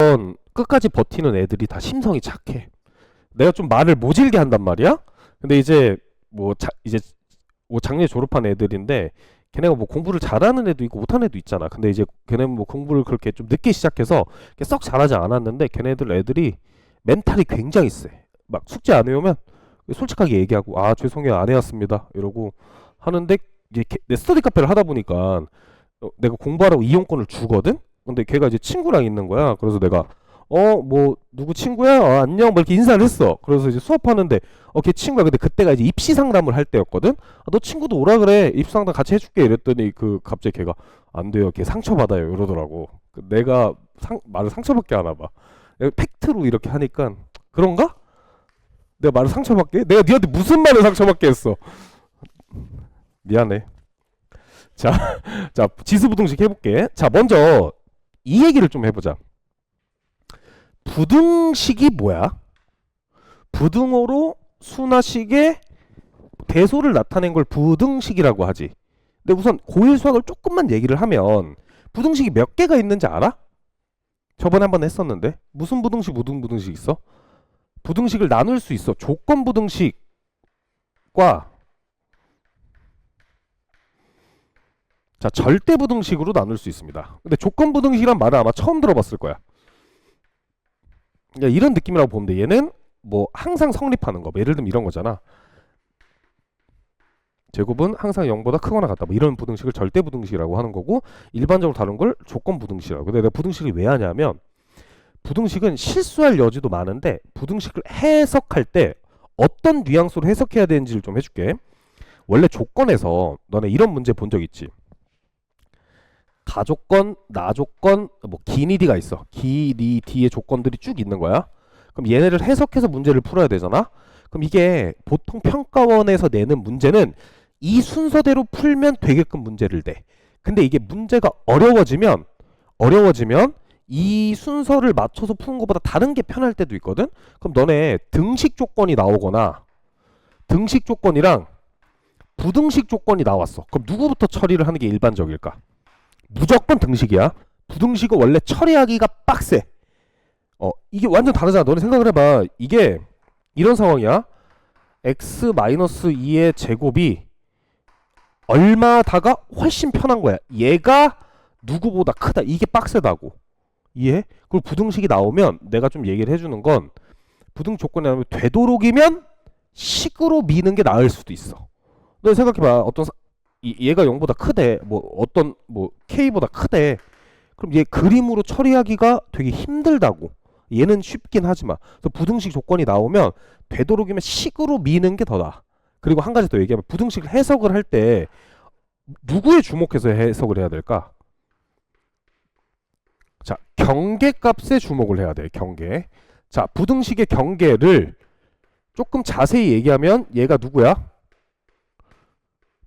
무조건 끝까지 버티는 애들이 다 심성이 착해. 내가 좀 말을 모질게 한단 말이야. 근데 이제 이제 뭐 작년에 졸업한 애들인데 걔네가 뭐 공부를 잘하는 애도 있고 못하는 애도 있잖아. 근데 이제 걔네는 뭐 공부를 그렇게 좀 늦게 시작해서 썩 잘하지 않았는데 걔네들 애들이 멘탈이 굉장히 세. 막 숙제 안 해오면 솔직하게 얘기하고 아 죄송해요 안 해왔습니다 이러고 하는데 이제 내 스터디 카페를 하다 보니까 내가 공부하라고 이용권을 주거든. 근데 걔가 이제 친구랑 있는 거야. 그래서 내가 뭐 누구 친구야? 안녕 뭐 이렇게 인사를 했어. 그래서 이제 수업하는데 걔 친구야. 근데 그때가 이제 입시 상담을 할 때였거든. 너 친구도 오라 그래. 입시 상담 같이 해줄게 이랬더니 갑자기 걔가 안 돼요. 걔 상처받아요 이러더라고. 내가 말을 상처받게 하나 봐. 내가 팩트로 이렇게 하니까 그런가? 내가 말을 상처받게? 내가 니한테 무슨 말을 상처받게 했어? 미안해. 자, 자 지수부등식 해볼게. 자 먼저 이 얘기를 좀 해보자. 부등식이 뭐야? 부등호로 순화식의 대소를 나타낸 걸 부등식이라고 하지. 근데 우선 고1 수학을 조금만 얘기를 하면 부등식이 몇 개가 있는지 알아? 저번에 한번 했었는데 무슨 부등식 무슨 부등식 있어? 부등식을 나눌 수 있어. 조건 부등식과 자 절대 부등식으로 나눌 수 있습니다. 근데 조건 부등식이란 말을 아마 처음 들어봤을 거야. 그러니까 이런 느낌이라고 보면 돼. 얘는 뭐 항상 성립하는 거. 뭐 예를 들면 이런 거잖아. 제곱은 항상 0보다 크거나 같다. 뭐 이런 부등식을 절대 부등식이라고 하는 거고 일반적으로 다룬 걸 조건 부등식이라고. 근데 내가 부등식을 왜 하냐면 부등식은 실수할 여지도 많은데 부등식을 해석할 때 어떤 뉘앙스로 해석해야 되는지를 좀 해줄게. 원래 조건에서 너네 이런 문제 본 적 있지? 가조건, 나조건, 뭐 기니디가 있어. 기니디의 조건들이 쭉 있는 거야. 그럼 얘네를 해석해서 문제를 풀어야 되잖아. 그럼 이게 보통 평가원에서 내는 문제는 이 순서대로 풀면 되게끔 문제를 내. 근데 이게 문제가 어려워지면 이 순서를 맞춰서 푸는 것보다 다른 게 편할 때도 있거든. 그럼 너네 등식 조건이 나오거나 등식 조건이랑 부등식 조건이 나왔어. 그럼 누구부터 처리를 하는 게 일반적일까? 무조건 등식이야. 부등식은 원래 처리하기가 빡세. 이게 완전 다르잖아. 너네 생각을 해봐. 이게 이런 상황이야. x-2의 제곱이 얼마다가 훨씬 편한 거야. 얘가 누구보다 크다. 이게 빡세다고. 이해? 그리고 부등식이 나오면 내가 좀 얘기를 해주는 건 부등 조건이 나오면 되도록이면 식으로 미는 게 나을 수도 있어. 너 생각해봐. 얘가 0보다 크대. 어떤 k보다 크대. 그럼 얘 그림으로 처리하기가 되게 힘들다고. 얘는 쉽긴 하지만. 그래서 부등식 조건이 나오면 되도록이면 식으로 미는 게 더 나아. 그리고 한 가지 더 얘기하면 부등식을 해석을 할 때 누구에 주목해서 해석을 해야 될까? 자, 경계값에 주목을 해야 돼. 경계. 자, 부등식의 경계를 조금 자세히 얘기하면 얘가 누구야?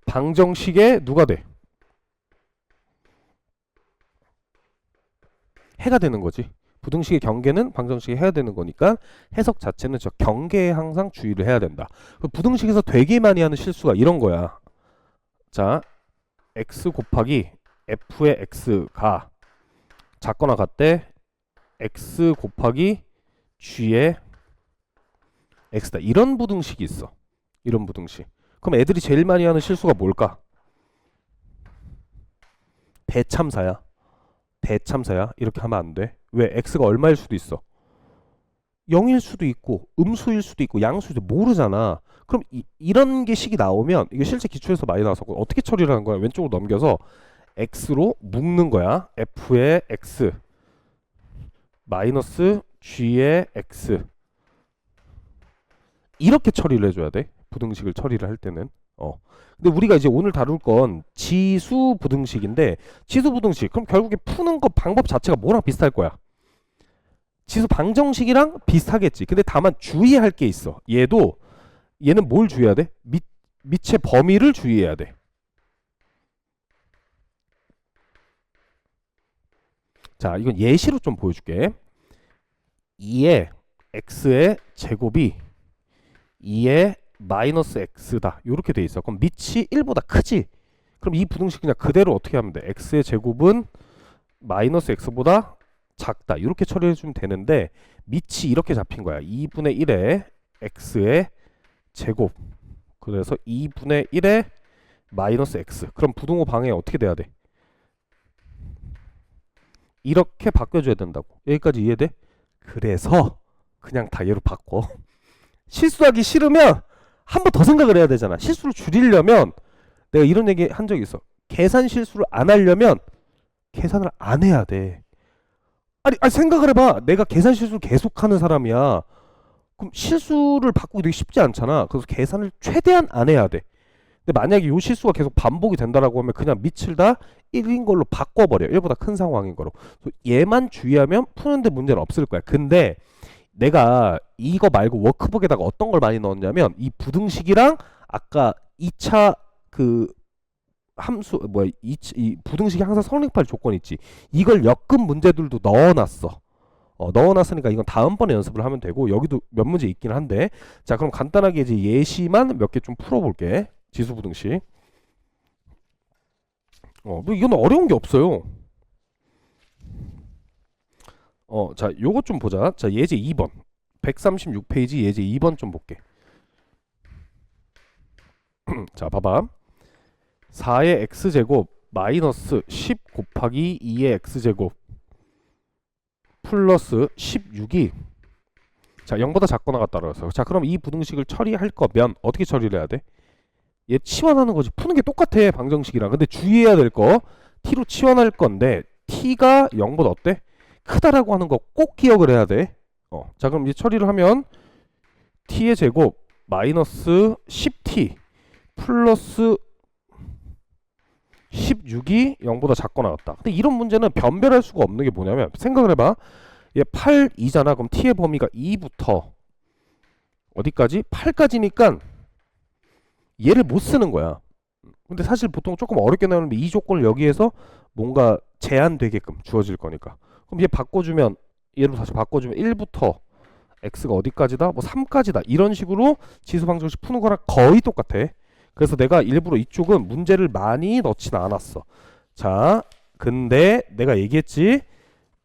방정식의 누가 돼? 해가 되는 거지. 부등식의 경계는 방정식이 해야 되는 거니까 해석 자체는 저 경계에 항상 주의를 해야 된다. 부등식에서 되게 많이 하는 실수가 이런 거야. 자, x 곱하기 f의 x가 작거나 같대 x 곱하기 g의 x다. 이런 부등식이 있어. 이런 부등식. 그럼 애들이 제일 많이 하는 실수가 뭘까? 대참사야. 대참사야. 이렇게 하면 안 돼. 왜? x가 얼마일 수도 있어. 0일 수도 있고 음수일 수도 있고 양수일 수도 모르잖아. 그럼 이런 게 식이 나오면 이게 실제 기출에서 많이 나와서 어떻게 처리를 하는 거야? 왼쪽으로 넘겨서 x로 묶는 거야. f의 x 마이너스 g의 x 이렇게 처리를 해줘야 돼. 부등식을 처리를 할 때는. 근데 우리가 이제 오늘 다룰 건 지수 부등식인데 지수 부등식 그럼 결국에 푸는 거 방법 자체가 뭐랑 비슷할 거야? 지수 방정식이랑 비슷하겠지. 근데 다만 주의할 게 있어. 얘는 뭘 주의해야 돼? 밑의 범위를 주의해야 돼. 자, 이건 예시로 좀 보여줄게. 2의 x의 제곱이 2의 마이너스 x다. 이렇게 돼 있어. 그럼 밑이 1보다 크지? 그럼 이 부등식 그냥 그대로 어떻게 하면 돼? x의 제곱은 마이너스 x보다 작다 이렇게 처리해 주면 되는데 밑이 이렇게 잡힌 거야. 2분의 1의 x의 제곱, 그래서 2분의 1의 마이너스 x. 그럼 부등호 방해 어떻게 돼야 돼? 이렇게 바꿔줘야 된다고. 여기까지 이해돼? 그래서 그냥 다 얘로 바꿔. 실수하기 싫으면 한 번 더 생각을 해야 되잖아. 실수를 줄이려면 내가 이런 얘기 한 적이 있어. 계산 실수를 안 하려면 계산을 안 해야 돼. 아니 생각을 해봐. 내가 계산 실수를 계속하는 사람이야. 그럼 실수를 바꾸기 되게 쉽지 않잖아. 그래서 계산을 최대한 안 해야 돼. 근데 만약에 이 실수가 계속 반복이 된다라고 하면 그냥 밑을 다 1인 걸로 바꿔버려. 1보다 큰 상황인 거로. 얘만 주의하면 푸는데 문제는 없을 거야. 근데 내가 이거 말고 워크북에다가 어떤 걸 많이 넣었냐면 이 부등식이랑 아까 2차 그 함수 뭐야 이 부등식이 항상 성립할 조건 있지. 이걸 엮은 문제들도 넣어놨어. 넣어놨으니까 이건 다음번에 연습을 하면 되고 여기도 몇 문제 있긴 한데 자 그럼 간단하게 이제 예시만 몇 개 좀 풀어볼게. 지수부등식. 뭐 이건 어려운 게 없어요. 자 요것 좀 보자. 자 예제 2번 136페이지 예제 2번 좀 볼게. 자 봐봐. 4의 x제곱 마이너스 10 곱하기 2의 x제곱 플러스 16이 자 0보다 작거나 같다 그래서 자 그럼 이 부등식을 처리할 거면 어떻게 처리를 해야 돼? 얘 치환하는 거지. 푸는 게 똑같아 방정식이랑. 근데 주의해야 될 거 t로 치환할 건데 t가 0보다 어때? 크다라고 하는 거 꼭 기억을 해야 돼. 자 그럼 이제 처리를 하면 t의 제곱 마이너스 10t 플러스 16이 0보다 작거나 같다. 근데 이런 문제는 변별할 수가 없는 게 뭐냐면 생각을 해봐. 얘 8, 2잖아. 그럼 t의 범위가 2부터 어디까지? 8까지니까 얘를 못 쓰는 거야. 근데 사실 보통 조금 어렵게 나오는데 이 조건을 여기에서 뭔가 제한되게끔 주어질 거니까. 그럼 얘 바꿔주면 얘로 다시 바꿔주면 1부터 x가 어디까지다? 뭐 3까지다. 이런 식으로 지수 방정식 푸는 거랑 거의 똑같아. 그래서 내가 일부러 이쪽은 문제를 많이 넣진 않았어. 자, 근데 내가 얘기했지.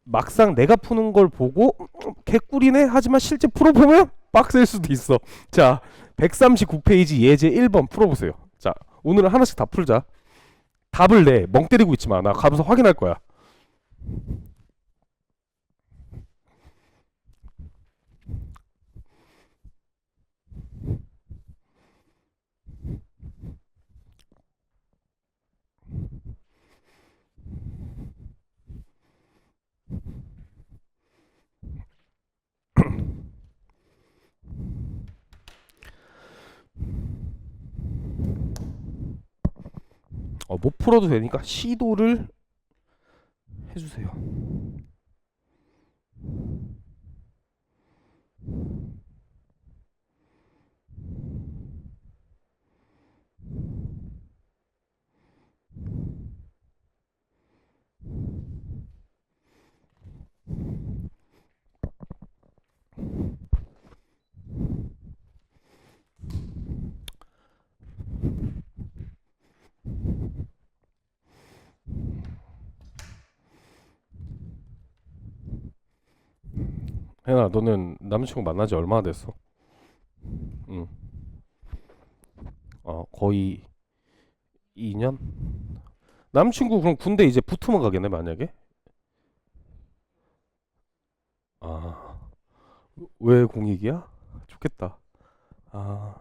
막상 내가 푸는 걸 보고 개꿀이네 하지만 실제 풀어보면 빡셀 수도 있어. 자 139페이지 예제 1번 풀어보세요. 자 오늘은 하나씩 다 풀자. 답을 내. 멍 때리고 있지 마. 나 가면서 확인할 거야. 못 풀어도 되니까 시도를 해주세요. 혜나 너는 남자친구 만난 지 얼마나 됐어? 응. 거의 2년? 남친구 그럼 군대 이제 붙으면 가겠네 만약에? 아, 왜 공익이야? 좋겠다. 아,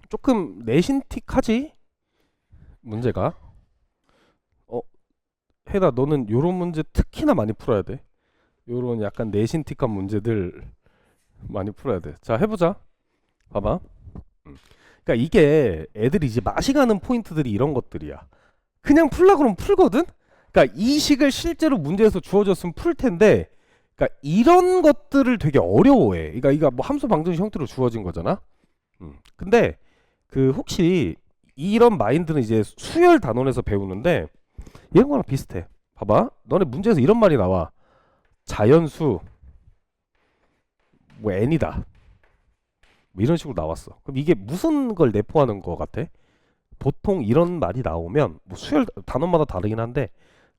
조금 내신틱하지? 문제가. 어, 혜나 너는 요런 문제 특히나 많이 풀어야 돼. 요런 약간 내신틱한 문제들 많이 풀어야 돼. 자, 해보자. 봐봐. 그러니까 이게 애들이 이제 맛이 가는 포인트들이 이런 것들이야. 그냥 풀라 그러면 풀거든. 그러니까 이 식을 실제로 문제에서 주어졌으면 풀 텐데, 그러니까 이런 것들을 되게 어려워해. 그러니까 이거 뭐 함수 방정식 형태로 주어진 거잖아. 근데 그 혹시 이런 마인드는 이제 수열 단원에서 배우는데 이런 거랑 비슷해. 봐봐, 너네 문제에서 이런 말이 나와. 자연수 뭐 n이다. 뭐 이런 식으로 나왔어. 그럼 이게 무슨 걸 내포하는 거 같아? 보통 이런 말이 나오면 뭐 수열 단원마다 다르긴 한데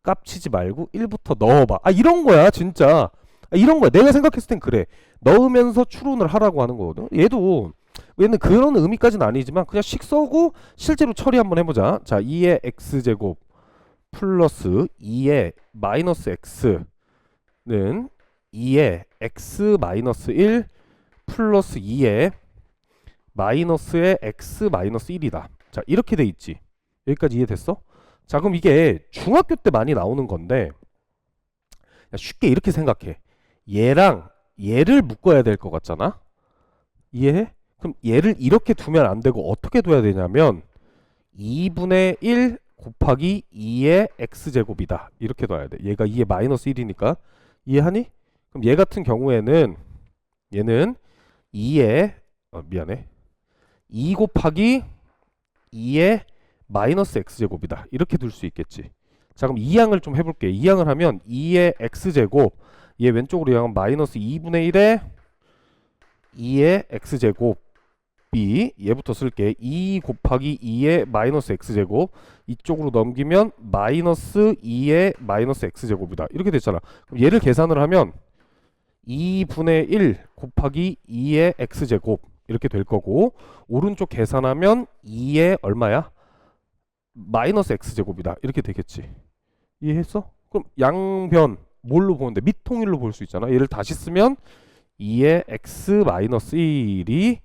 깝치지 말고 1부터 넣어봐. 아 이런 거야 진짜. 아, 이런 거야. 내가 생각했을 땐 그래. 넣으면서 추론을 하라고 하는 거거든. 얘는 그런 의미까지는 아니지만 그냥 식 써고 실제로 처리 한번 해보자. 자 2의 x제곱 플러스 2의 마이너스 x는 2의 x 마이너스 1 플러스 2의 마이너스의 x 마이너스 1이다. 자 이렇게 돼 있지. 여기까지 이해됐어? 자 그럼 이게 중학교 때 많이 나오는 건데 쉽게 이렇게 생각해. 얘랑 얘를 묶어야 될 것 같잖아. 이해해? 그럼 얘를 이렇게 두면 안 되고 어떻게 둬야 되냐면 2분의 1 곱하기 2의 x제곱이다. 이렇게 둬야 돼. 얘가 2의 마이너스 1이니까. 이해하니? 그럼 얘 같은 경우에는 얘는 2의 미안해. 2 곱하기 2의 마이너스 x제곱이다. 이렇게 둘 수 있겠지. 자 그럼 2항을 좀 해볼게. 2항을 하면 2의 x제곱 얘 왼쪽으로 향하면 마이너스 2분의 1에 2의 x제곱이 얘부터 쓸게. 2 곱하기 2의 마이너스 x제곱 이쪽으로 넘기면 마이너스 2의 마이너스 x제곱이다. 이렇게 됐잖아. 그럼 얘를 계산을 하면 2분의 1 곱하기 2의 x제곱 이렇게 될 거고 오른쪽 계산하면 2의 얼마야? 마이너스 x제곱이다. 이렇게 되겠지. 이해했어? 그럼 양변 뭘로 보는데? 밑통일로 볼 수 있잖아. 얘를 다시 쓰면 2의 x 마이너스 1이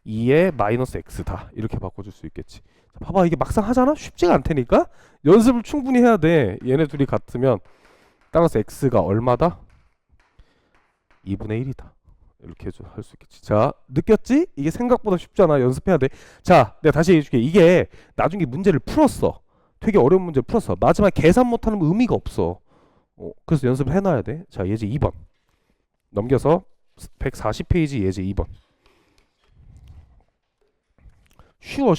2의 마이너스 x다. 이렇게 바꿔줄 수 있겠지. 자, 봐봐 이게 막상 하잖아? 쉽지가 않다니까? 연습을 충분히 해야 돼. 얘네 둘이 같으면 따라서 x가 얼마다? 2분의 1이다. 이렇게 할 수 있겠지. 자 느꼈지? 이게 생각보다 쉽잖아. 연습해야 돼. 자 내가 다시 얘기해줄게. 이게 나중에 문제를 풀었어. 되게 어려운 문제를 풀었어. 마지막에 계산 못하는 의미가 없어. 그래서 연습을 해놔야 돼. 자 예제 2번 넘겨서 140페이지 예제 2번. 쉬워.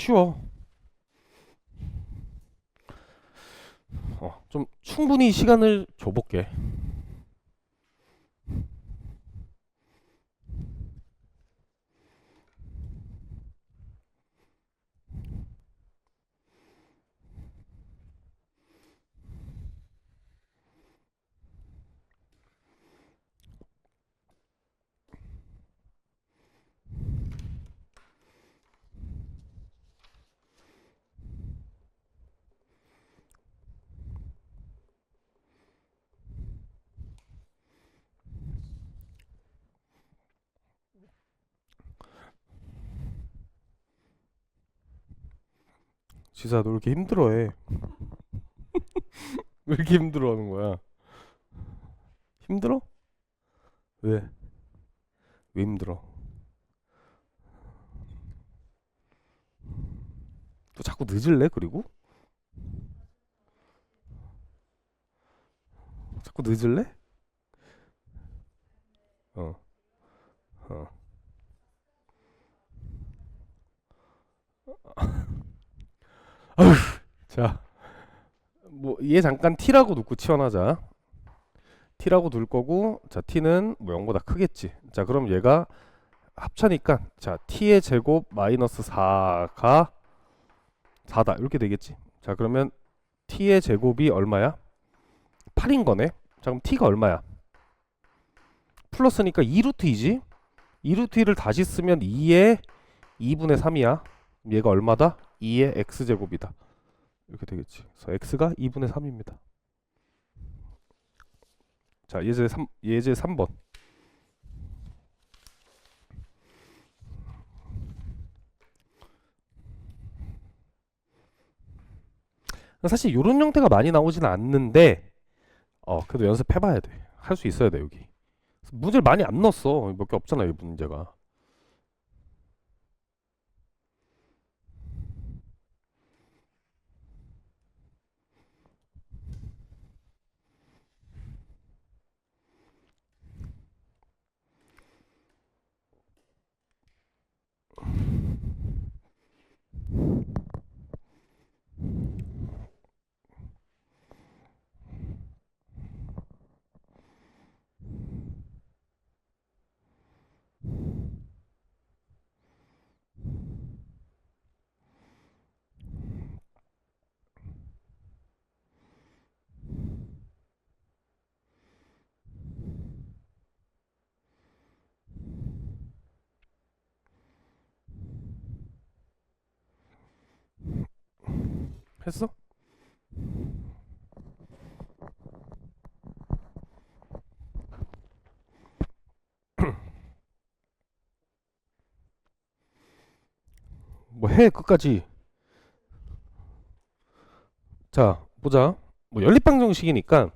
좀 충분히 시간을 줘볼게. 지사 너 왜 이렇게 힘들어해? 왜 이렇게 힘들어하는 거야? 힘들어? 왜? 왜 힘들어? 또 자꾸 늦을래? 그리고? 자꾸 늦을래? 어, 어. 아휴, 자, 뭐 얘 잠깐 t라고 놓고 치환하자. t라고 둘 거고, 자 t는 뭐 0보다 크겠지. 자 그럼 얘가 합차니까 자 t의 제곱 마이너스 4가 4다 이렇게 되겠지. 자 그러면 t의 제곱이 얼마야? 8인 거네. 자 그럼 t가 얼마야? 플러스니까 2루트이지. 2루트 1을 다시 쓰면 2의 2분의 3이야. 얘가 얼마다? 2의 x제곱이다. 이렇게 되겠지. 그래서 x가 2분의 3입니다. 자 예제 3번. 사실 이런 형태가 많이 나오지는 않는데 그래도 연습해봐야 돼. 할 수 있어야 돼 여기. 문제를 많이 안 넣었어. 몇 개 없잖아 이 문제가. 했어? 뭐 해 끝까지. 자 보자. 뭐 연립방정식이니까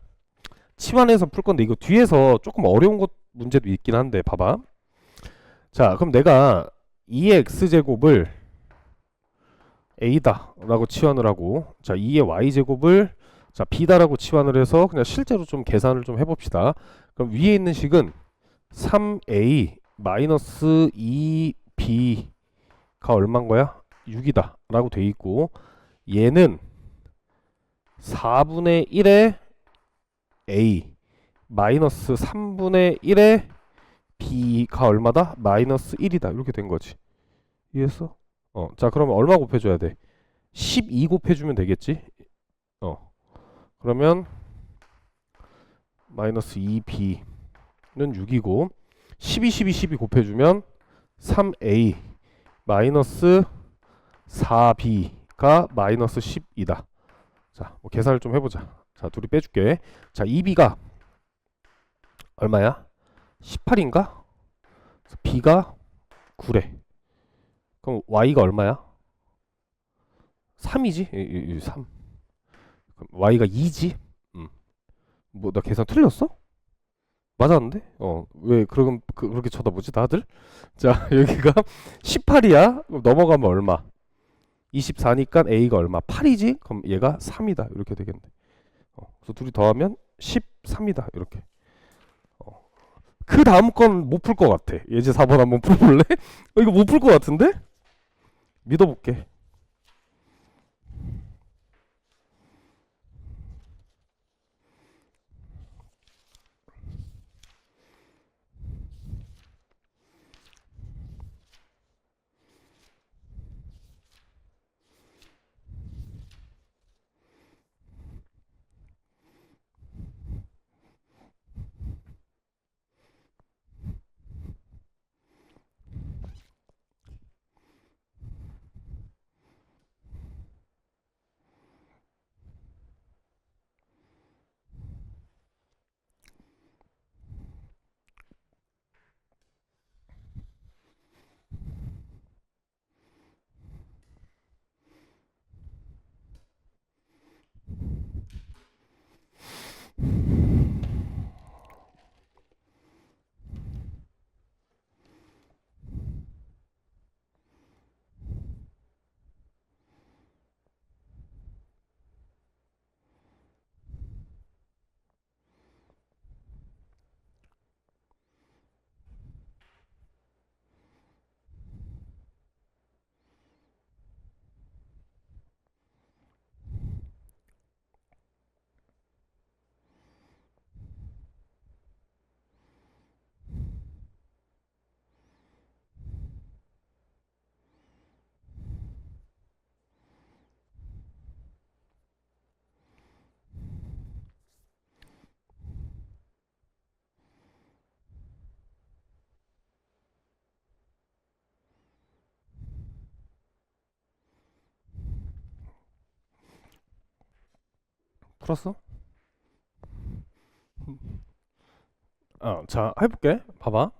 치환해서 풀 건데 이거 뒤에서 조금 어려운 것 문제도 있긴 한데 봐봐. 자 그럼 내가 2의 x제곱을 a다 라고 치환을 하고, 자 2의 y제곱을 자 b다라고 치환을 해서 그냥 실제로 좀 계산을 좀 해봅시다. 그럼 위에 있는 식은 3a 마이너스 2b가 얼마인 거야? 6이다 라고 돼 있고, 얘는 4분의 1의 a 마이너스 3분의 1의 b가 얼마다? 마이너스 1이다 이렇게 된 거지. 이해했어? 자 그러면 얼마 곱해줘야 돼? 12 곱해주면 되겠지? 그러면 마이너스 2b는 6이고 12 곱해주면 3a 마이너스 4b가 마이너스 10이다. 자, 뭐 계산을 좀 해보자. 자, 둘이 빼줄게. 자, 2b가 얼마야? 18인가? b가 9래. 그럼 y가 얼마야? 3이지? 3. 그럼 y가 2지? 뭐 나 계산 틀렸어? 맞았는데? 왜 그렇게 쳐다보지 다들? 자, 여기가 18이야. 그럼 넘어가면 얼마? 24니까 a가 얼마? 8이지? 그럼 얘가 3이다. 이렇게 되겠네. 그래서 둘이 더하면 13이다. 이렇게. 그 다음 건 못 풀 것 같아. 예제 4번 한번 풀어볼래? 이거 못 풀 것 같은데? 믿어볼게. 풀었어? 자 해볼게. 봐봐.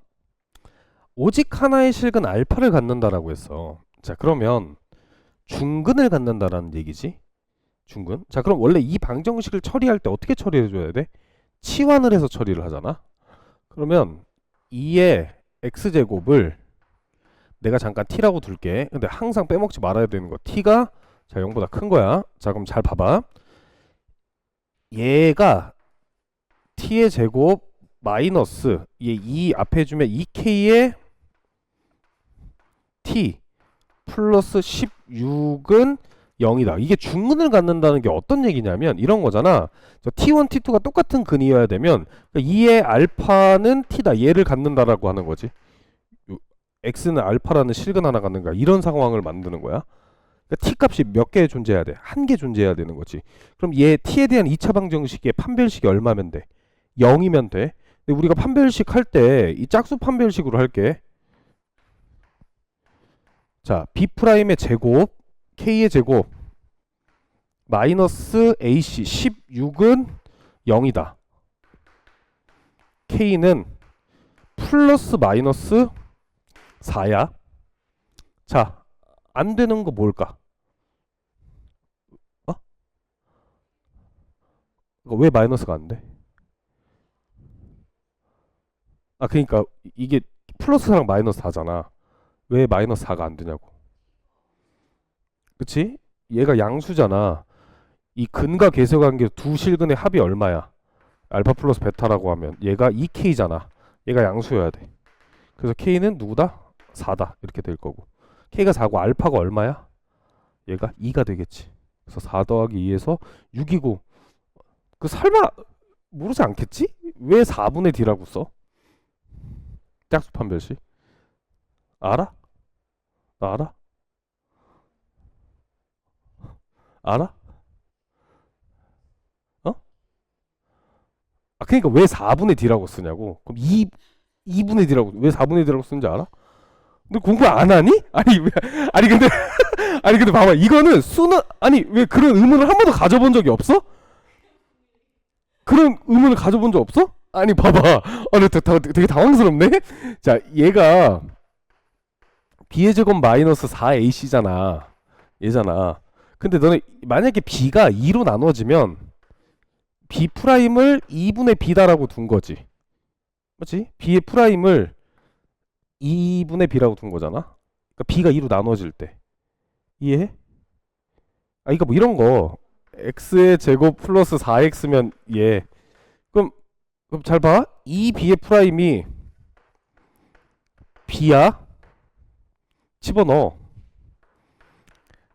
오직 하나의 실근 알파를 갖는다라고 했어. 자 그러면 중근을 갖는다라는 얘기지. 중근. 자 그럼 원래 이 방정식을 처리할 때 어떻게 처리해줘야 돼? 치환을 해서 처리를 하잖아. 그러면 2의 x제곱을 내가 잠깐 t라고 둘게. 근데 항상 빼먹지 말아야 되는 거. t가 자 0보다 큰 거야. 자 그럼 잘 봐봐. 얘가 t의 제곱 마이너스 얘 2 앞에 주면 2k의 t 플러스 16은 0이다. 이게 중근을 갖는다는 게 어떤 얘기냐면 이런 거잖아. 저 t1, t2가 똑같은 근이어야 되면 2의 알파는 t다. 얘를 갖는다라고 하는 거지. x는 알파라는 실근 하나 갖는 거야. 이런 상황을 만드는 거야. 그러니까 t 값이 몇 개 존재해야 돼? 한 개 존재해야 되는 거지. 그럼 얘 t에 대한 2차 방정식의 판별식이 얼마면 돼? 0이면 돼. 근데 우리가 판별식 할 때 이 짝수 판별식으로 할게. 자, b'의 제곱, k의 제곱 마이너스 AC 16은 0이다. K는 플러스 마이너스 4야. 자, 안 되는 거 뭘까? 어? 이거 왜 마이너스가 안 돼? 아, 그러니까 이게 플러스랑 마이너스 4잖아. 왜 마이너스 4가 안 되냐고. 그치? 얘가 양수잖아. 이 근과 계수관계 두 실근의 합이 얼마야? 알파 플러스 베타라고 하면 얘가 2K잖아. 얘가 양수여야 돼. 그래서 K는 누구다? 4다. 이렇게 될 거고. K가 4고 알파가 얼마야? 얘가 2가 되겠지. 그래서 4 더하기 2에서 6이고. 그 설마 모르지 않겠지? 왜 4분의 D라고 써? 짝수 판별식. 알아? 나 알아? 알아? 어? 아, 그러니까 왜 4분의 D라고 쓰냐고. 그럼 2분의 D라고 왜 4분의 D라고 쓰는지 알아? 너 공부 안 하니? 아니 왜 아니 근데 아니 근데 봐봐. 이거는 수능 아니 왜 그런 의문을 한 번도 가져본 적이 없어? 그런 의문을 가져본 적 없어? 아니 봐봐. 나 되게 당황스럽네. 자, 얘가 b의 제곱 마이너스 4ac잖아. 얘잖아. 근데 너네 만약에 b가 2로 나눠지면 b 프라임을 2분의 b다라고 둔 거지. 맞지? b의 프라임을 2분의 b라고 둔 거잖아. 그러니까 b가 2로 나눠질 때. 이해해? 아, 이거 뭐 이런 거. x의 제곱 플러스 4x면 얘. 그럼 잘 봐. 이 b의 프라임이 b야. 집어넣어.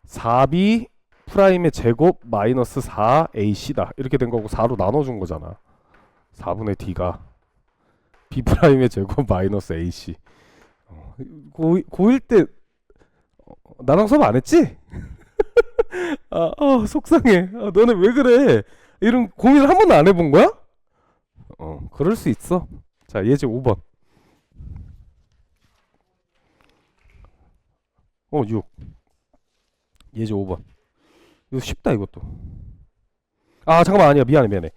4b 프라임의 제곱 마이너스 4ac다. 이렇게 된 거고 4로 나눠준 거잖아. 4분의 d가 b 프라임의 제곱 마이너스 ac. 고1 때 나랑 수업 안 했지? 속상해. 너네 왜 그래? 이런 고민을 한 번도 안 해본 거야? 그럴 수 있어. 자, 예제 5번. 6. 예제 5번. 이거 쉽다, 이것도. 아, 잠깐만, 아니야. 미안해.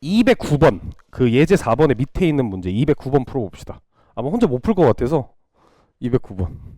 209번. 그 예제 4번의 밑에 있는 문제 209번 풀어봅시다. 아마 혼자 못 풀 것 같아서 209번.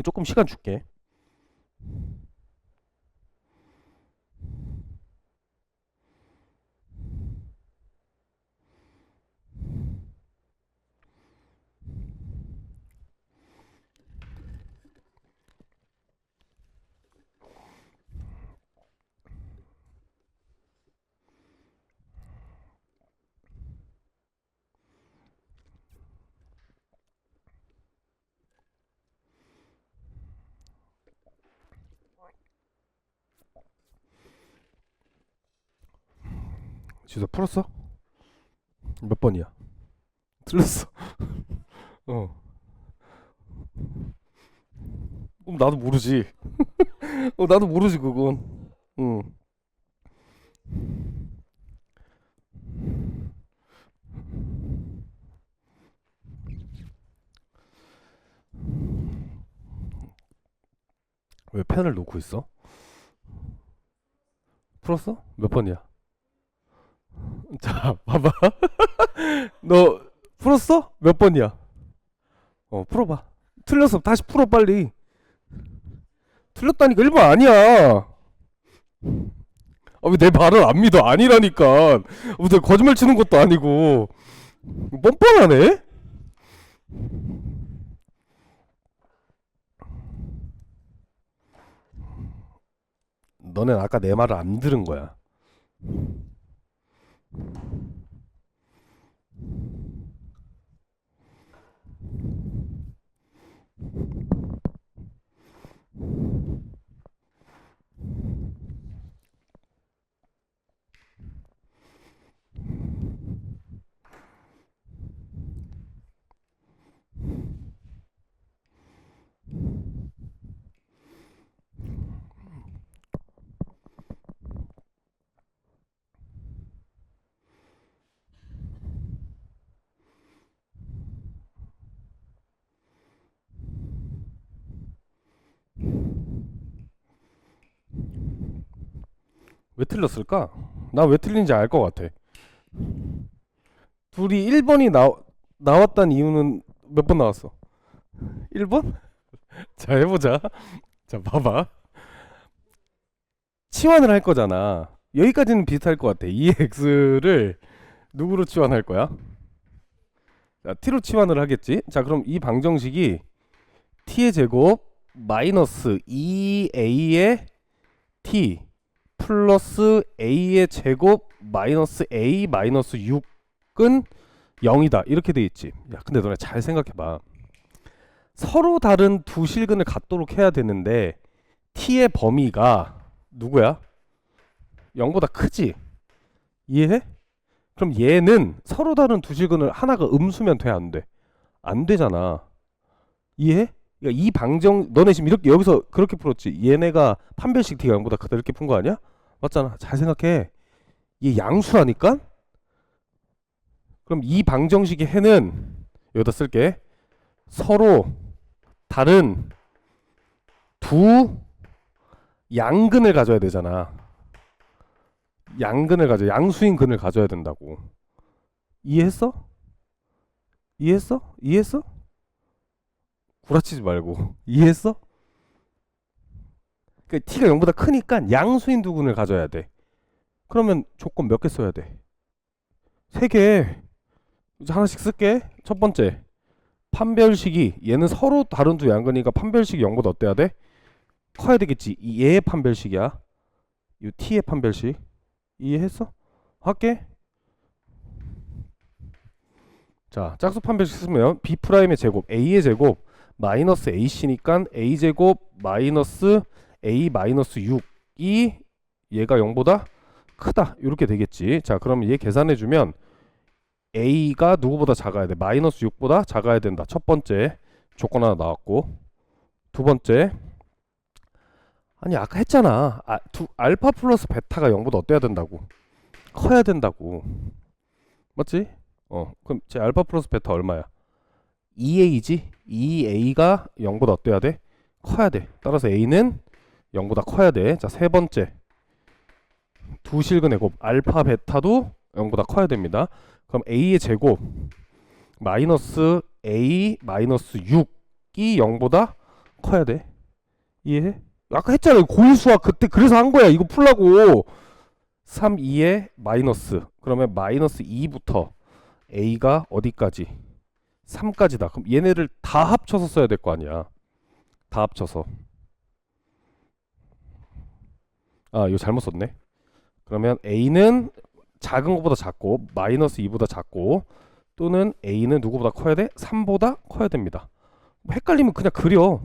조금 시간 줄게. 지수 풀었어? 몇 번이야? 틀렸어. 어. 그럼 나도 모르지. 나도 모르지 그건. 응. 왜 펜을 놓고 있어? 풀었어? 몇 번이야? 자, 봐봐. 너 풀었어? 몇 번이야? 풀어봐. 틀렸어. 다시 풀어 빨리. 틀렸다니까 1번 아니야. 아, 왜 내 말을 안 믿어? 아니라니까. 무슨 거짓말 치는 것도 아니고. 뻔뻔하네? 너넨 아까 내 말을 안 들은 거야. 왜 틀렸을까? 나 왜 틀린지 알 것 같아. 둘이 1번이 나왔단 이유는 몇 번 나왔어? 1번? 자, 해보자. 자, 봐봐. 치환을 할 거잖아. 여기까지는 비슷할 것 같아. 2x를 누구로 치환할 거야? 자, t로 치환을 하겠지. 자, 그럼 이 방정식이 t의 제곱 마이너스 2a의 t 플러스 a의 제곱 마이너스 a 마이너스 6은 0이다. 이렇게 돼 있지. 야, 근데 너네 잘 생각해봐. 서로 다른 두 실근을 갖도록 해야 되는데 t의 범위가 누구야? 0보다 크지? 이해해? 그럼 얘는 서로 다른 두 실근을 하나가 음수면 돼, 안 돼? 안 되잖아. 이해해? 그러니까 이 방정 너네 지금 이렇게 여기서 그렇게 풀었지. 얘네가 판별식 t가 0보다 크다 이렇게 푼 거 아니야? 맞잖아. 잘 생각해. 얘 양수라니까? 그럼 이 방정식의 해는 여기다 쓸게. 서로 다른 두 양근을 가져야 되잖아. 양근을 가져. 양수인 근을 가져야 된다고. 이해했어? 이해했어? 이해했어? 구라치지 말고. 이해했어? 그러니까 t가 0보다 크니까 양수인 두 근을 가져야 돼. 그러면 조건 몇 개 써야 돼? 3개. 이제 하나씩 쓸게. 첫 번째. 판별식이 얘는 서로 다른 두 양근이니까 판별식이 0보다 어때야 돼? 커야 되겠지. 얘의 판별식이야. 이 t의 판별식. 이해했어? 할게. 자, 짝수 판별식 쓰면 b'의 제곱 a의 제곱 마이너스 ac니까 a제곱 마이너스 a 마이너스 6이 얘가 0보다 크다. 이렇게 되겠지. 자, 그럼 얘 계산해주면 a가 누구보다 작아야 돼? 마이너스 6보다 작아야 된다. 첫 번째 조건 하나 나왔고, 두 번째, 아니 아까 했잖아. 알파 플러스 베타가 0보다 어때야 된다고? 커야 된다고. 맞지? 그럼 제 알파 플러스 베타 얼마야? 2a지? 2a가 0보다 어때야 돼? 커야 돼. 따라서 a는 0보다 커야 돼. 자, 세 번째, 두 실근의 곱 알파 베타도 0보다 커야 됩니다. 그럼 a의 제곱 마이너스 a 마이너스 6이 0보다 커야 돼. 이해해? 아까 했잖아. 고인수학 그때 그래서 한 거야. 이거 풀라고. 3, 2에 마이너스. 그러면 마이너스 2부터 a가 어디까지? 3까지다. 그럼 얘네를 다 합쳐서 써야 될 거 아니야. 다 합쳐서. 아, 이거 잘못 썼네. 그러면 a는 작은 것보다 작고 마이너스 2보다 작고 또는 a는 누구보다 커야 돼? 3보다 커야 됩니다. 뭐 헷갈리면 그냥 그려.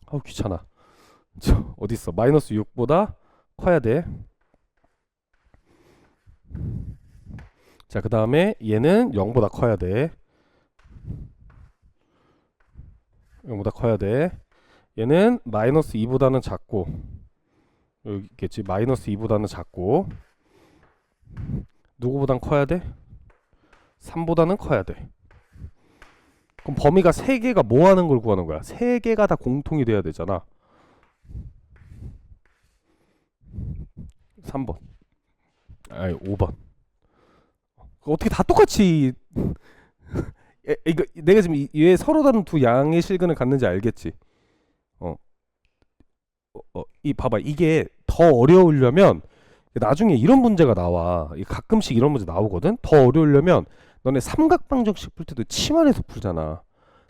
아우 귀찮아. 어딨어? 마이너스 6보다 커야 돼. 자, 그 다음에 얘는 0보다 커야 돼. 0보다 커야 돼. 얘는 마이너스 2보다는 작고, 여기 있겠지. 마이너스 2보다는 작고, 누구보단 커야 돼? 3보다는 커야 돼. 그럼 범위가 3개가 뭐 하는 걸 구하는 거야? 3개가 다 공통이 돼야 되잖아. 3번. 아니 5번. 어떻게 다 똑같이 이거 내가 지금 얘 서로 다른 두 양의 실근을 갖는지 알겠지? 이 봐봐, 이게 더 어려우려면 나중에 이런 문제가 나와. 가끔씩 이런 문제 나오거든. 더 어려우려면 너네 삼각방정식 풀 때도 치환해서 풀잖아.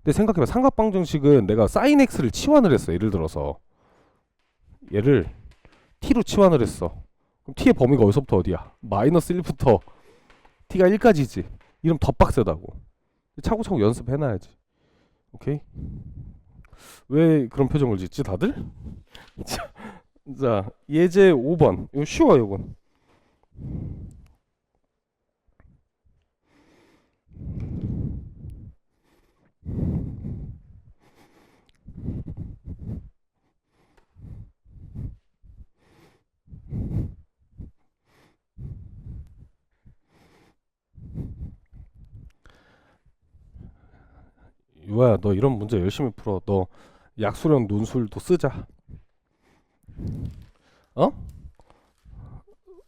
근데 생각해봐, 삼각방정식은 내가 sin x를 치환을 했어. 예를 들어서 얘를 t로 치환을 했어. 그럼 t의 범위가 어디서부터 어디야? 마이너스 1부터 t가 1까지지. 이러면 더 빡세다고. 차곡차곡 연습해놔야지. 오케이? 왜 그런 표정을 짓지 다들? 자, 예제 5번. 이거 쉬워요, 이건. 유아야, 너 이런 문제 열심히 풀어. 너 약수령 논술도 쓰자. 어?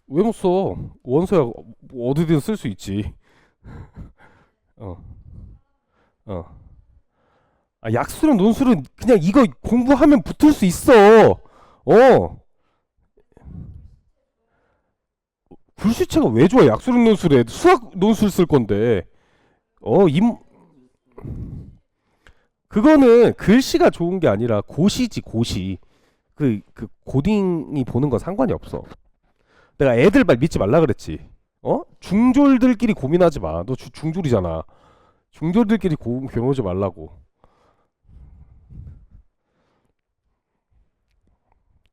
왜 못 써? 원서야, 뭐 어디든 쓸 수 있지. 어, 어. 아, 약수령 논술은 그냥 이거 공부하면 붙을 수 있어. 어. 글씨체가 왜 좋아? 약수령 논술에 수학 논술 쓸 건데. 어, 그거는 글씨가 좋은 게 아니라 고시지, 고시. 그 고딩이 보는 건 상관이 없어. 내가 애들 말 믿지 말라 그랬지. 어? 중졸들끼리 고민하지 마. 너 중졸이잖아. 중졸들끼리 괴로우지 말라고.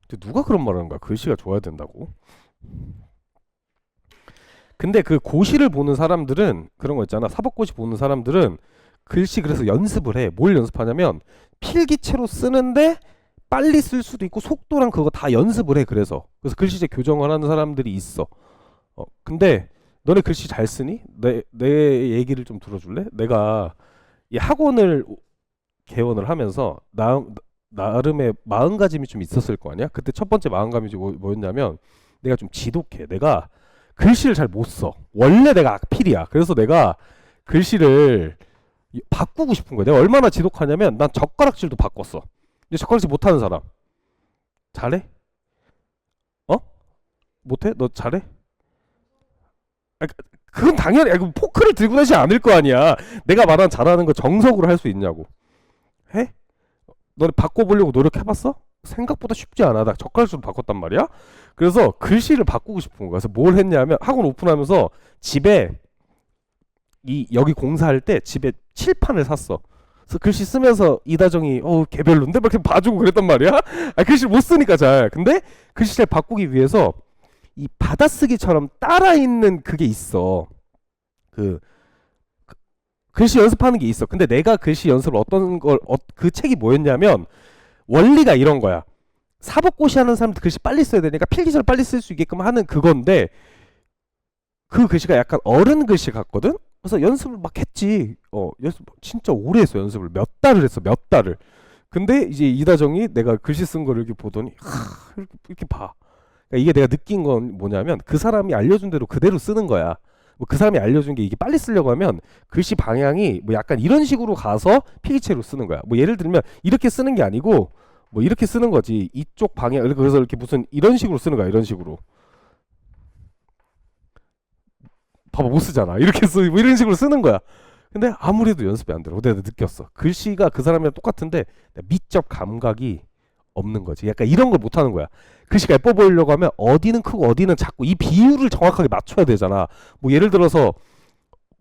근데 누가 그런 말 하는 거야? 글씨가 좋아야 된다고? 근데 그 고시를 보는 사람들은 그런 거 있잖아. 사법고시 보는 사람들은 글씨 그래서 연습을 해. 뭘 연습하냐면 필기체로 쓰는데 빨리 쓸 수도 있고 속도랑 그거 다 연습을 해. 그래서 글씨체 교정을 하는 사람들이 있어. 근데 너네 글씨 잘 쓰니? 내 얘기를 좀 들어줄래? 내가 이 학원을 개원을 하면서 나름의 마음가짐이 좀 있었을 거 아니야? 그때 첫 번째 마음가짐이 뭐였냐면 내가 좀 지독해. 내가 글씨를 잘 못 써. 원래 내가 악필이야. 그래서 내가 글씨를 바꾸고 싶은 거야. 내가 얼마나 지독하냐면 난 젓가락질도 바꿨어. 근데 젓가락질 못하는 사람 잘해? 어? 못해? 너 잘해? 아, 그건 당연히. 그럼 포크를 들고 다니지 않을 거 아니야. 내가 말한 잘하는 거 정석으로 할 수 있냐고. 해? 너네 바꿔보려고 노력해봤어? 생각보다 쉽지 않아. 나 젓가락질도 바꿨단 말이야. 그래서 글씨를 바꾸고 싶은 거야. 그래서 뭘 했냐면 학원 오픈하면서 집에 여기 공사할 때 집에 칠판을 샀어. 그래서 글씨 쓰면서 이다정이 개별론데 막 이렇게 봐주고 그랬단 말이야. 아, 글씨를 못 쓰니까 잘. 근데 글씨를 바꾸기 위해서 이 받아쓰기처럼 따라 있는 그게 있어. 그 글씨 연습하는 게 있어. 근데 내가 글씨 연습을 그 책이 뭐였냐면 원리가 이런 거야. 사법고시 하는 사람들 글씨 빨리 써야 되니까 필기체를 빨리 쓸 수 있게끔 하는 그건데 그 글씨가 약간 어른 글씨 같거든. 그래서 연습을 막 했지. 연습 진짜 오래 했어. 연습을 몇 달을 했어. 몇 달을. 근데 이제 이다정이 내가 글씨 쓴 거를 이렇게 보더니 이렇게 봐. 그러니까 이게 내가 느낀 건 뭐냐면 그 사람이 알려준 대로 그대로 쓰는 거야. 뭐 그 사람이 알려준 게 이게 빨리 쓰려고 하면 글씨 방향이 뭐 약간 이런 식으로 가서 필기체로 쓰는 거야. 뭐 예를 들면 이렇게 쓰는 게 아니고 뭐 이렇게 쓰는 거지. 이쪽 방향. 그래서 이렇게 무슨 이런 식으로 쓰는 거야. 이런 식으로. 봐봐, 못 쓰잖아. 이렇게 뭐 이런 식으로 쓰는 거야. 근데 아무래도 연습이 안 들어. 내가 느꼈어. 글씨가 그 사람이랑 똑같은데 미적 감각이 없는 거지. 약간 이런 걸 못 하는 거야. 글씨가 예뻐 보이려고 하면 어디는 크고 어디는 작고 이 비율을 정확하게 맞춰야 되잖아. 뭐 예를 들어서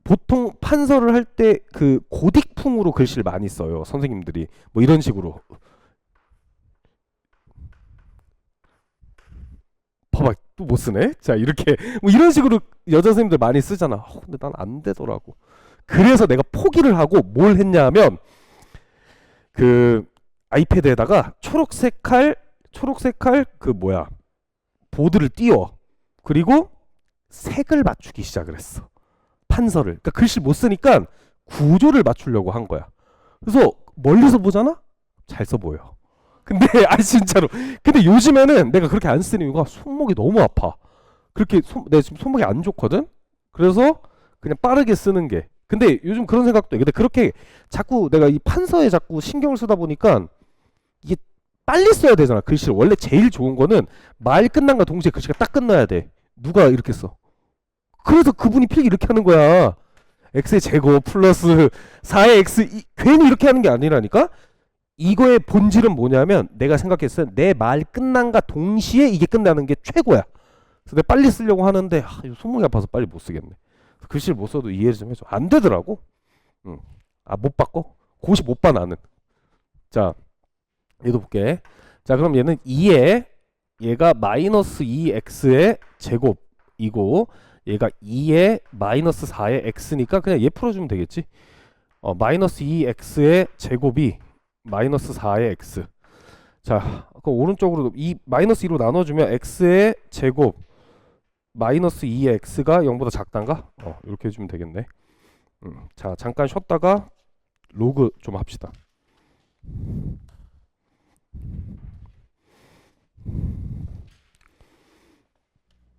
보통 판서를 할 때 그 고딕풍으로 글씨를 많이 써요. 선생님들이. 뭐 이런 식으로. 봐봐, 또 못 쓰네. 자, 이렇게 뭐 이런 식으로 여자 선생님들 많이 쓰잖아. 근데 난 안 되더라고. 그래서 내가 포기를 하고 뭘 했냐면 그 아이패드에다가 초록색깔 그 뭐야 보드를 띄워. 그리고 색을 맞추기 시작을 했어. 판서를. 그러니까 글씨 못 쓰니까 구조를 맞추려고 한 거야. 그래서 멀리서 보잖아? 잘 써 보여. 근데 아니 진짜로. 근데 요즘에는 내가 그렇게 안 쓰는 이유가 손목이 너무 아파. 내가 지금 손목이 안 좋거든. 그래서 그냥 빠르게 쓰는 게. 근데 요즘 그런 생각도 해. 근데 그렇게 자꾸 내가 이 판서에 자꾸 신경을 쓰다 보니까 이게 빨리 써야 되잖아. 글씨를. 원래 제일 좋은 거는 말 끝난과 동시에 글씨가 딱 끝나야 돼. 누가 이렇게 써? 그래서 그분이 필기 이렇게 하는 거야. x의 제곱 플러스 4의 x 괜히 이렇게 하는 게 아니라니까. 이거의 본질은 뭐냐면 내가 생각했을 때 내 말 끝난과 동시에 이게 끝나는 게 최고야. 그래서 내가 빨리 쓰려고 하는데 이거 손목이 아파서 빨리 못 쓰겠네. 글씨를 못 써도 이해를 좀 해줘. 안 되더라고. 못 바꿔? 고시 못 봐 나는. 자, 얘도 볼게. 자, 그럼 얘는 2에 얘가 마이너스 2x의 제곱이고 얘가 2에 마이너스 4의 x니까 그냥 얘 풀어주면 되겠지. 마이너스 2x의 제곱이 마이너스 4의 x. 자, 그럼 오른쪽으로 이 마이너스 2로 나눠주면 x의 제곱 마이너스 2의 x가 0보다 작단가? 이렇게 해주면 되겠네. 자, 잠깐 쉬었다가 로그 좀 합시다.